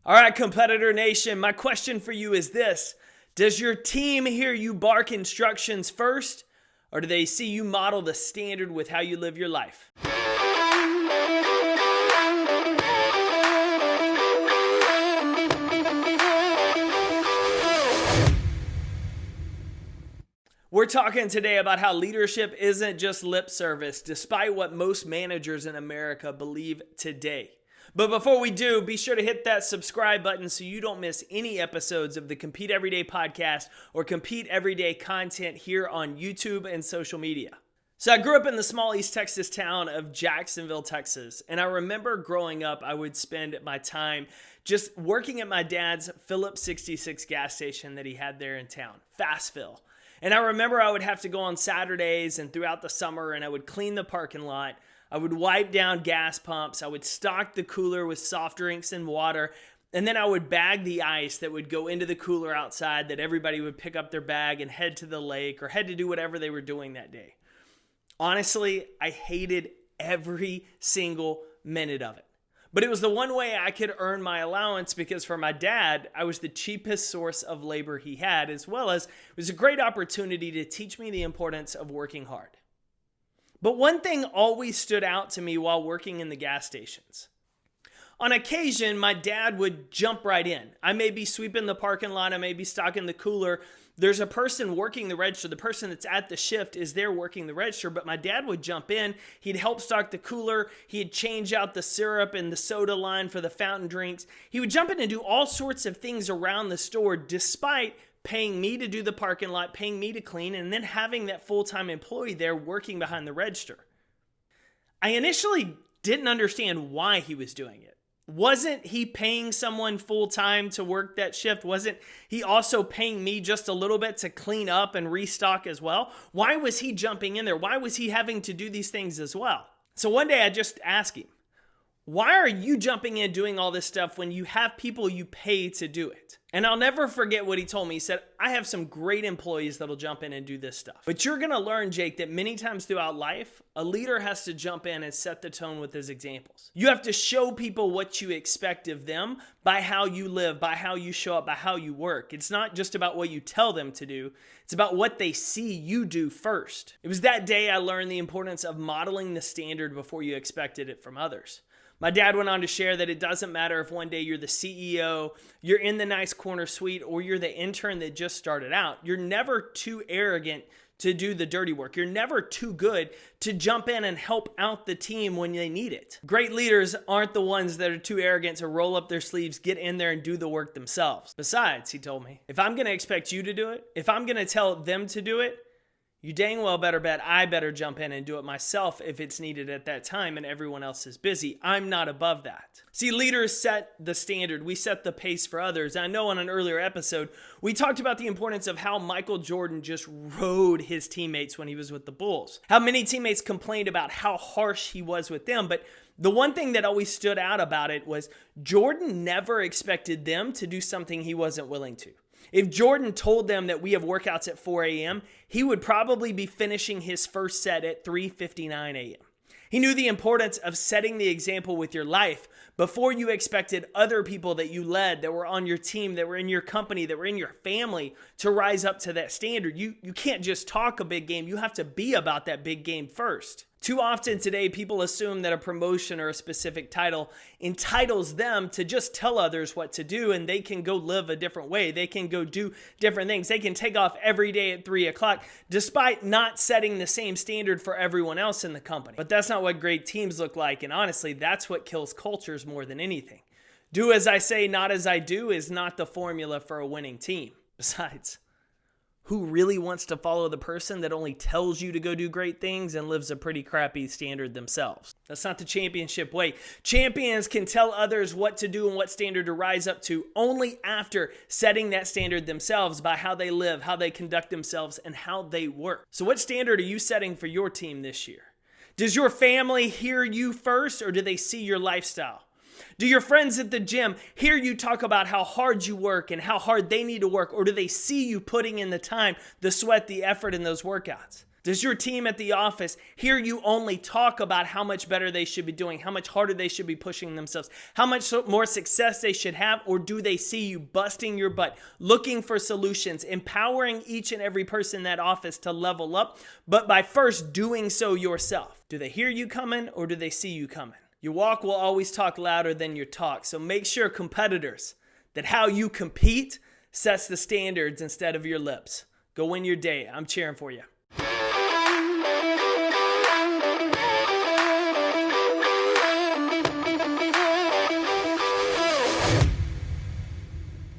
All right, Competitor Nation, my question for you is this. Does your team hear you bark instructions first, or do they see you model the standard with how you live your life? We're talking today about how leadership isn't just lip service, despite what most managers in America believe today. But before we do, be sure to hit that subscribe button so you don't miss any episodes of the Compete Everyday podcast or Compete Everyday content here on YouTube and social media. So I grew up in the small East Texas town of Jacksonville, Texas. And I remember growing up, I would spend my time just working at my dad's Phillips 66 gas station that he had there in town, Fast Fill. And I remember I would have to go on Saturdays and throughout the summer, and I would clean the parking lot. I would wipe down gas pumps. I would stock the cooler with soft drinks and water. And then I would bag the ice that would go into the cooler outside, that everybody would pick up their bag and head to the lake or head to do whatever they were doing that day. Honestly, I hated every single minute of it. But it was the one way I could earn my allowance, because for my dad, I was the cheapest source of labor he had, as well as it was a great opportunity to teach me the importance of working hard. But one thing always stood out to me while working in the gas stations. On occasion, my dad would jump right in. I may be sweeping the parking lot, I may be stocking the cooler. There's a person working the register. The person that's at the shift is there working the register, but my dad would jump in. He'd help stock the cooler. He'd change out the syrup and the soda line for the fountain drinks. He would jump in and do all sorts of things around the store, despite paying me to do the parking lot, paying me to clean, and then having that full-time employee there working behind the register. I initially didn't understand why he was doing it. Wasn't he paying someone full-time to work that shift? Wasn't he also paying me just a little bit to clean up and restock as well? Why was he jumping in there? Why was he having to do these things as well? So one day I just asked him, why are you jumping in doing all this stuff when you have people you pay to do it? And I'll never forget what he told me. He said, I have some great employees that'll jump in and do this stuff. But you're going to learn, Jake, that many times throughout life, a leader has to jump in and set the tone with his examples. You have to show people what you expect of them by how you live, by how you show up, by how you work. It's not just about what you tell them to do. It's about what they see you do first. It was that day I learned the importance of modeling the standard before you expected it from others. My dad went on to share that it doesn't matter if one day you're the CEO, you're in the nice corner suite, or you're the intern that just started out. You're never too arrogant to do the dirty work. You're never too good to jump in and help out the team when they need it. Great leaders aren't the ones that are too arrogant to roll up their sleeves, get in there, and do the work themselves. Besides, he told me, if I'm going to expect you to do it, if I'm going to tell them to do it, you dang well better bet I better jump in and do it myself if it's needed at that time and everyone else is busy. I'm not above that. See, leaders set the standard. We set the pace for others. I know on an earlier episode, we talked about the importance of how Michael Jordan just rode his teammates when he was with the Bulls. How many teammates complained about how harsh he was with them, but the one thing that always stood out about it was Jordan never expected them to do something he wasn't willing to. If Jordan told them that we have workouts at 4 a.m., he would probably be finishing his first set at 3:59 a.m. He knew the importance of setting the example with your life before you expected other people that you led, that were on your team, that were in your company, that were in your family to rise up to that standard. You can't just talk a big game. You have to be about that big game first. Too often today, people assume that a promotion or a specific title entitles them to just tell others what to do, and they can go live a different way. They can go do different things. They can take off every day at 3 o'clock, despite not setting the same standard for everyone else in the company. But that's not what great teams look like, and honestly, that's what kills cultures more than anything. Do as I say, not as I do is not the formula for a winning team. Besides, who really wants to follow the person that only tells you to go do great things and lives a pretty crappy standard themselves? That's not the championship way. Champions can tell others what to do and what standard to rise up to only after setting that standard themselves by how they live, how they conduct themselves, and how they work. So what standard are you setting for your team this year? Does your family hear you first, or do they see your lifestyle? Do your friends at the gym hear you talk about how hard you work and how hard they need to work, or do they see you putting in the time, the sweat, the effort in those workouts? Does your team at the office hear you only talk about how much better they should be doing, how much harder they should be pushing themselves, how much more success they should have, or do they see you busting your butt, looking for solutions, empowering each and every person in that office to level up, but by first doing so yourself? Do they hear you coming, or do they see you coming? Your walk will always talk louder than your talk, so make sure, competitors, that how you compete sets the standards instead of your lips. Go win your day. I'm cheering for you.